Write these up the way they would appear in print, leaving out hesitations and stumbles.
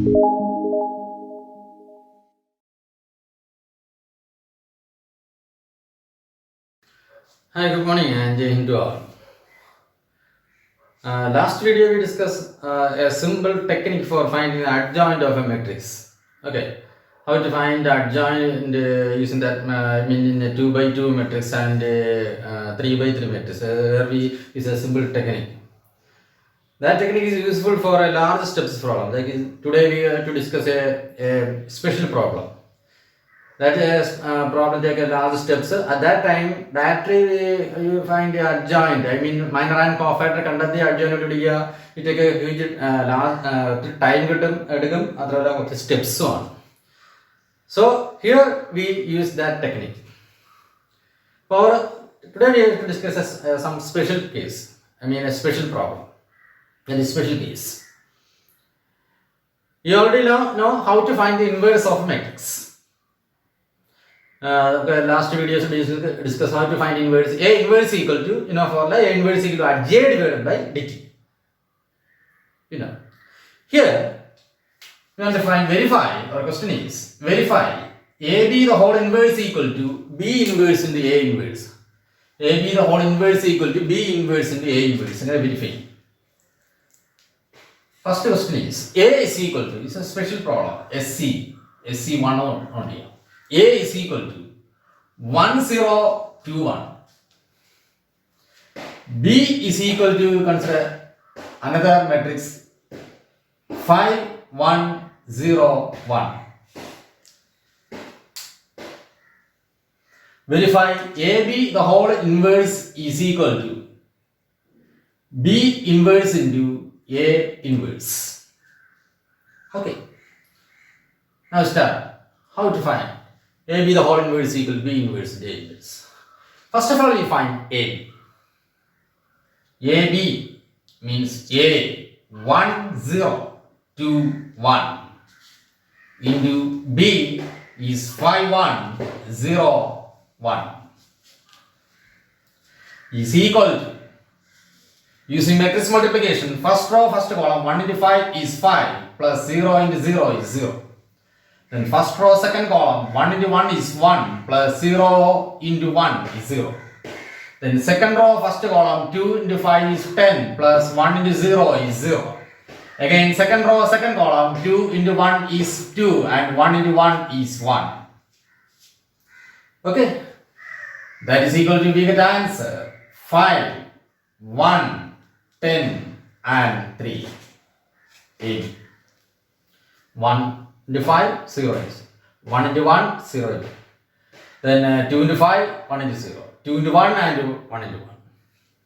Hi, good morning and Jai Hind to all. Last video we discussed a simple technique for finding the adjoint of a matrix. Okay, how to find the adjoint using that in a 2 by 2 matrix and 3 by 3 matrix. Where we use a simple technique. That technique is useful for a large steps problem. Like today we are to discuss a special problem. That is problem take a large steps. At that time, directly you find the adjoint. I mean, minor and cofactor conduct the adjoint to you take a huge large time steps on. So here we use that technique. For today we have to discuss some special case. I mean a special problem. That is special case. You already know how to find the inverse of a matrix. Last videos we discuss how to find inverse. A inverse equal to, formula A inverse equal to J divided by dt. Here we want to verify. Our question is verify AB the whole inverse equal to B inverse into A inverse. AB the whole inverse equal to B inverse into A inverse. Verify. First question is A is equal to, it's a special problem, SC1 only. A is equal to 1021. B is equal to, consider another matrix 5101. Verify AB the whole inverse is equal to B inverse into A inverse. Okay. Now start. How to find AB the whole inverse equal to B inverse into A inverse. First of all, we find AB. AB means A 1021 into B is 5101 is equal to, using matrix multiplication, first row, first column, 1 into 5 is 5 plus 0 into 0 is 0. Then first row, second column, 1 into 1 is 1 plus 0 into 1 is 0. Then second row, first column, 2 into 5 is 10 plus 1 into 0 is 0. Again, second row, second column, 2 into 1 is 2 and 1 into 1 is 1. Okay, that is equal to, we get the answer 5, 1, 10 and 3. 8. 1 into 5, 0 is 1 into 1, 0 is. Then 2 into 5, 1 into 0. 2 into 1 and 1 into 1.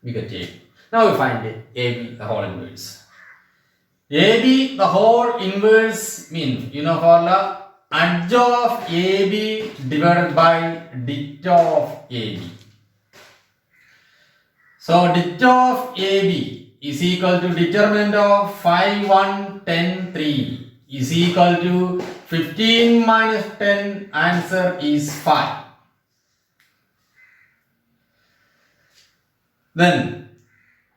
We get 8. Now we find AB the whole inverse. AB the whole inverse means, formula adj of AB divided by dit of AB. So dit of AB is equal to determinant of 5, 1, 10, 3 is equal to 15 minus 10, answer is 5. Then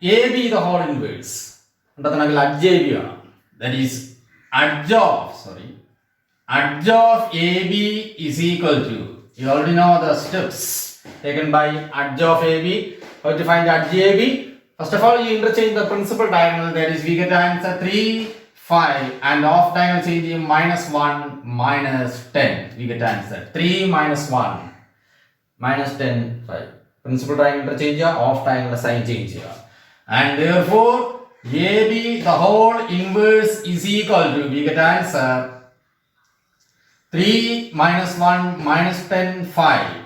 AB the whole inverse. That is adj of AB is equal to, you already know the steps taken by adj of AB. How to find adj AB? First of all, you interchange the principal diagonal, that is we get the answer 3, 5 and off diagonal changing minus 1, minus 10. We get the answer 3 minus 1, minus 10, 5. Principal triangle interchange, off triangle sign change. And therefore, AB the whole inverse is equal to, we get answer 3 minus 1 minus 10, 5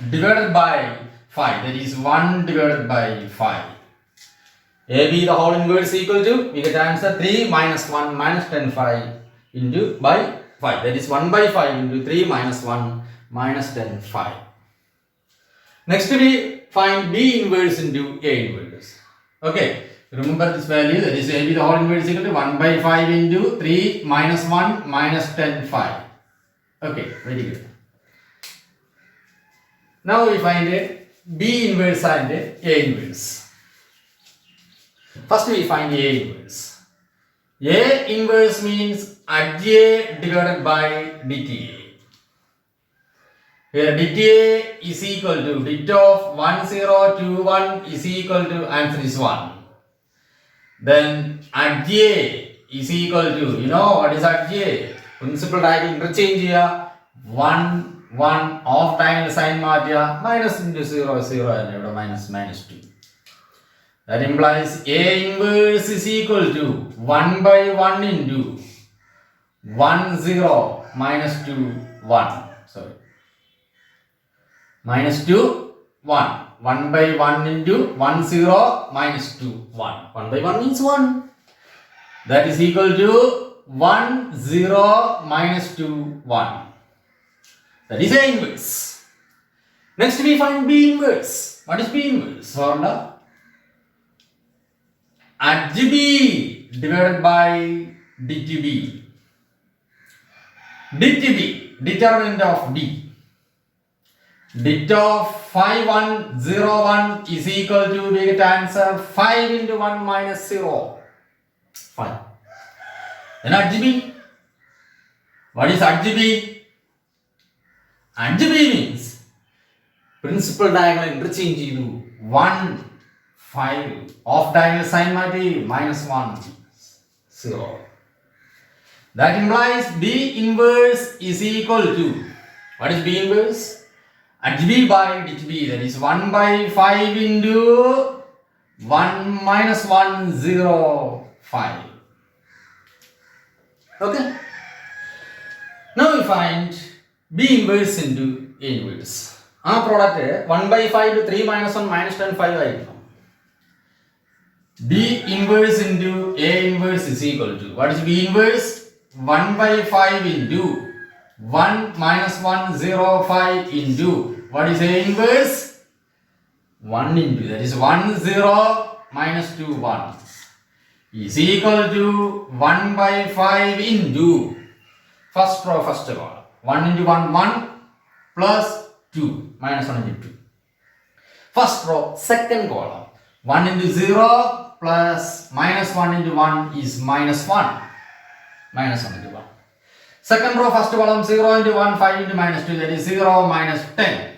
divided by 5. That is 1 divided by 5. AB the whole inverse equal to, we get answer 3 minus 1 minus 10, 5 into by 5. That is 1 by 5 into 3 minus 1 minus 10, 5. Next we find B inverse into A inverse. Okay, remember this value, that is AB the whole inverse equal to 1 by 5 into 3 minus 1 minus 10, 5. Okay, very good. Now we find a B inverse and A inverse. First we find A inverse. A inverse means adj divided by dta. Here dta is equal to dit of 1021 is equal to answer is 1. Then adj is equal to, you know what is adj? Principal diagonal interchange here. 1, 1 off diagonal sign martia minus into 0, 0 and minus 2. That implies A inverse is equal to 1 by 1 into 1, 0 minus 2, 1. Sorry. Minus 2, 1. 1 by 1 into 1, 0 minus 2, 1. 1 by 1 means 1. That is equal to 1, 0 minus 2, 1. That is A inverse. Next we find B inverse. What is B inverse? Formula. Adj B divided by dit B. Dit B, determinant of B. Dit of 5101 is equal to, we get answer 5 into 1 minus 0. 5. Then adj B. What is adj B? Adj B means principal diagonal interchange 1, 5 off diagonal sign might minus 1, 0. That implies B inverse is equal to, what is B inverse? Adj B by dit B, that is 1 by 5 into 1 minus 1, 0, 5. Okay. Now we find B inverse into A inverse. Our product 1 by 5 to 3 minus 1 minus 10, 5. B inverse into A inverse is equal to, what is B inverse? 1 by 5 into 1 minus 1, 0, 5 into, what is A inverse? 1 into, that is 1, 0 minus 2, 1 is equal to 1 by 5 into, first row, first column, 1 into 1, 1 plus 2 minus 1 into 2. First row, second column, 1 into 0 plus minus 1 into 1 is minus 1. Minus 1 into 1. Second row, first column, 0 into 1, 5 into minus 2, that is 0 minus 10.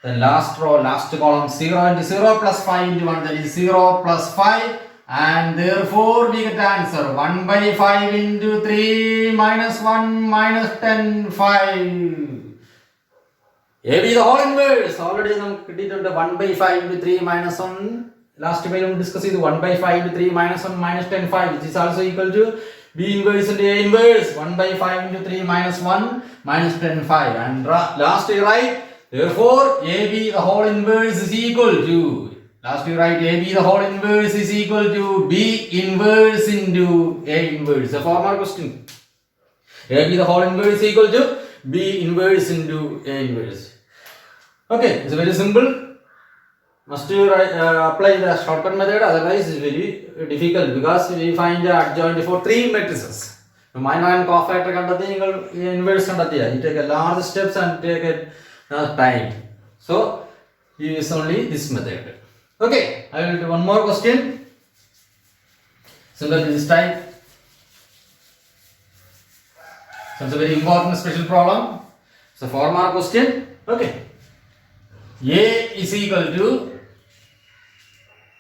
Then last row, last column, 0 into 0 plus 5 into 1, that is 0 plus 5. And therefore we get answer 1 by 5 into 3 minus 1 minus 10, 5. AB the whole inverse. Already we did 1 by 5 into 3 minus 1. Last time we discussed 1 by 5 into 3 minus 1 minus 10, 5, which is also equal to B inverse into A inverse. 1 by 5 into 3 minus 1 minus 10, 5. And last we write, therefore AB the whole inverse is equal to, last we write AB the whole inverse is equal to B inverse into A inverse. The former question. AB the whole inverse is equal to B inverse into A inverse. Okay, it's very simple. Must you apply the shortcut method, otherwise it's very difficult because we find the adjoint for 3 matrices. Minor and cofactor inverse, you take a large steps and take a time. So use only this method. Okay, I will do one more question. Similar to this type. So it's a very important special problem. So 4 mark question. Okay. A is equal to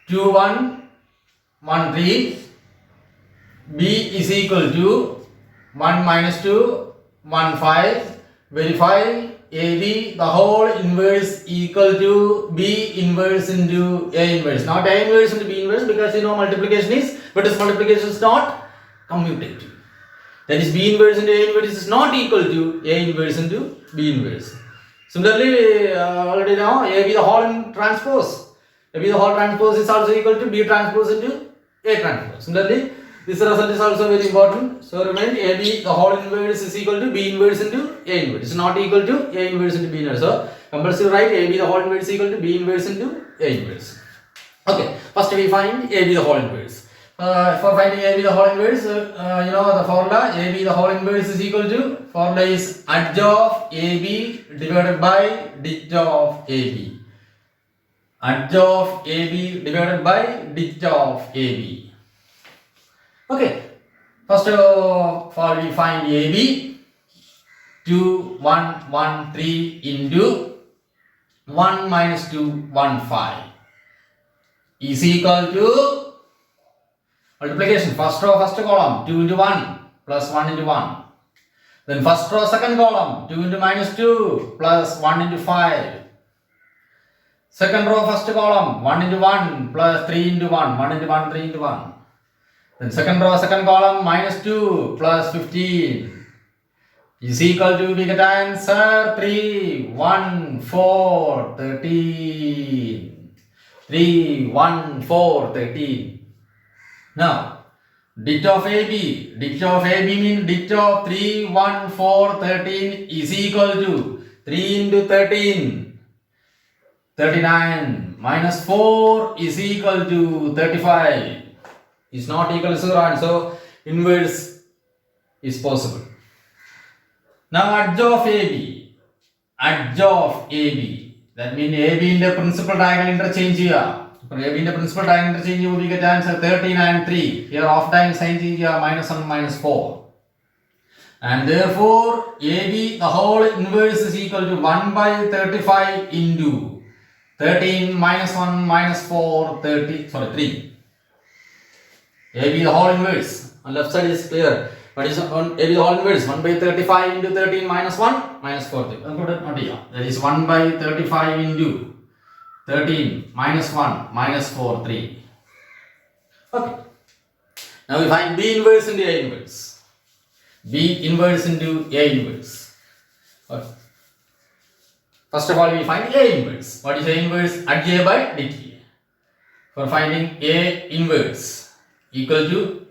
2, 1, 1, 3. B is equal to 1 minus 2, 1, 5. Verify AB the whole inverse equal to B inverse into A inverse. Not A inverse into B inverse because you know multiplication is, but this multiplication is not commutative. That is B inverse into A inverse is not equal to A inverse into B inverse. Similarly, we already know AB the whole transpose. AB the whole transpose is also equal to B transpose into A transpose. Similarly, this result is also very important. So remind AB the whole inverse is equal to B inverse into A inverse. It's not equal to A inverse into B inverse. So compulsory write AB the whole inverse is equal to B inverse into A inverse. Okay, first we find AB the whole inverse. For finding AB the whole inverse, you know the formula. AB the whole inverse is equal to, formula is adj of AB divided by dit of AB. Adj of AB divided by dit of AB. Okay, First of all, we find AB 2, 1, 1, 3 into 1 minus 2, 1, 5 is equal to multiplication. First row, first column 2 into 1 plus 1 into 1. Then first row, second column 2 into minus 2 plus 1 into 5. Second row, first column 1 into 1 plus 3 into 1, 1 into 1, 3 into 1. Then second row, second column minus 2 plus 15 is equal to, we get answer 3, 1, 4, 13. 3, 1, 4, 13. Now, ditto of AB. Ditto of AB means ditto of 3, 1, 4, 13 is equal to 3 into 13. 39 minus 4 is equal to 35. Is not equal to 0, and so inverse is possible. Now adj of AB. Adj of AB. That means AB in the principal triangle interchange here. AB in the principal triangle interchange, we get answer 13 and 3. Here off diagonal sign change here minus 1 minus 4. And therefore AB the whole inverse is equal to 1 by 35 into 13 minus 1 minus 4 3. AB the whole inverse on left side is clear. What is AB the whole inverse? 1 by 35 into 13 minus 1 minus 4 3. Not here. That is 1 by 35 into 13 minus 1 minus 4 3. Okay. Now we find B inverse into A inverse. B inverse into A inverse. Okay. First of all, we find A inverse. What is A inverse? Adj by dt. For finding A inverse equal to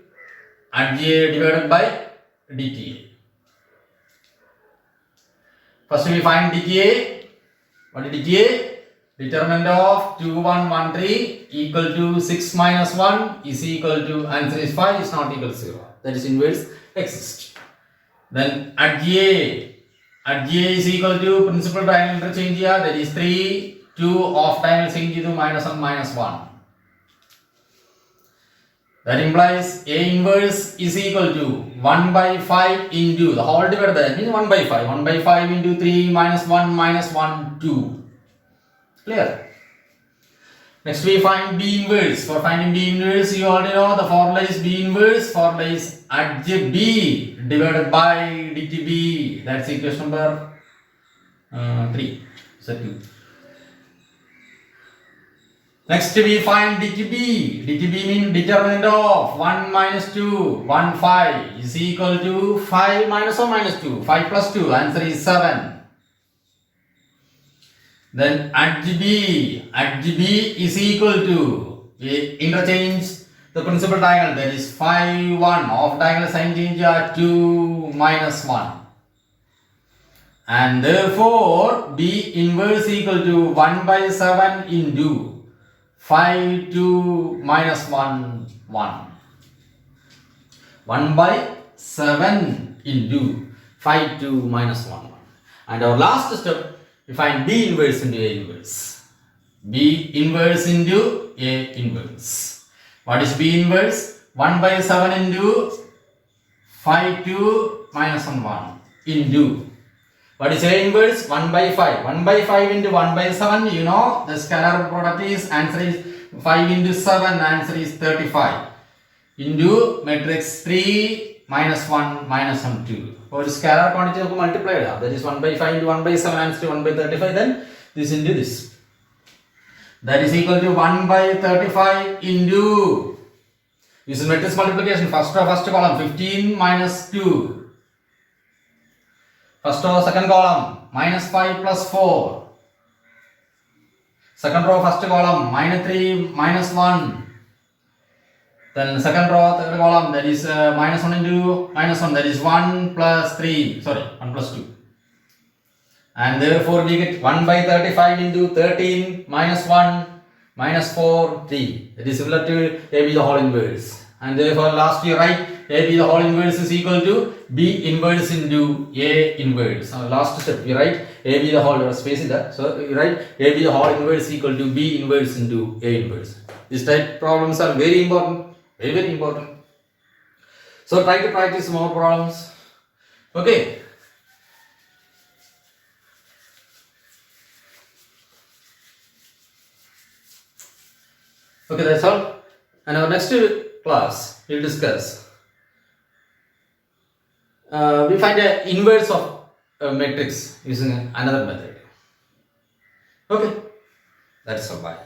adj divided by dta. First we find dta. What is dta? Determinant of 2, 1, 1, 3 equal to 6 minus 1 is equal to, answer is 5 is not equal to 0. That is inverse exists. Then adj is equal to principal triangle interchange here, that is 3, 2 off diagonal change to minus 1 minus 1. That implies A inverse is equal to 1 by 5 into the whole divided by, that means 1 by 5. 1 by 5 into 3 minus 1 minus 1, 2. Clear? Next we find B inverse. For finding B inverse, you already know the formula is B inverse. Formula is adj B divided by dt B. That's equation number 3. Set 2. Next we find dtb. dtb means determinant of 1 minus 2, 1, 5 is equal to 5 minus 1 minus 2. 5 plus 2, answer is 7. Then adj b is equal to, we interchange the principal triangle, that is 5, 1, off diagonal sign change 2 minus 1. And therefore B inverse equal to 1 by 7 into 5, 2, minus 1, 1. 1 by 7 into 5, 2, minus 1, 1. And our last step, we find B inverse into A inverse. B inverse into A inverse. What is B inverse? 1 by 7 into 5, 2, minus 1, 1 into. What is A inverse? 1 by 5. 1 by 5 into 1 by 7, you know the scalar product is, answer is 5 into 7, answer is 35. Into matrix 3 minus 1 minus 1 2. For scalar quantity multiplied, that is 1 by 5 into 1 by 7, answer to 1 by 35, then this into this. That is equal to 1 by 35 into, this is matrix multiplication, first row first column 15 minus 2. First row second column minus 5 plus 4. Second row first column minus 3 minus 1. Then second row third column, that is minus 1 into minus 1, that is 1 plus 3, sorry 1 plus 2. And therefore we get 1 by 35 into 13 minus 1 minus 4 3. That is similar to AB the whole inverse. And therefore last we write AB the whole inverse is equal to B inverse into A inverse. Last step we write AB the whole space in that. So we write AB the whole inverse equal to B inverse into A inverse. These type problems are very important. Very, very important. So try to practice more problems. Okay. Okay, that's all. And our next class we'll discuss. We find the inverse of a matrix using another method. Okay, that's all. Bye.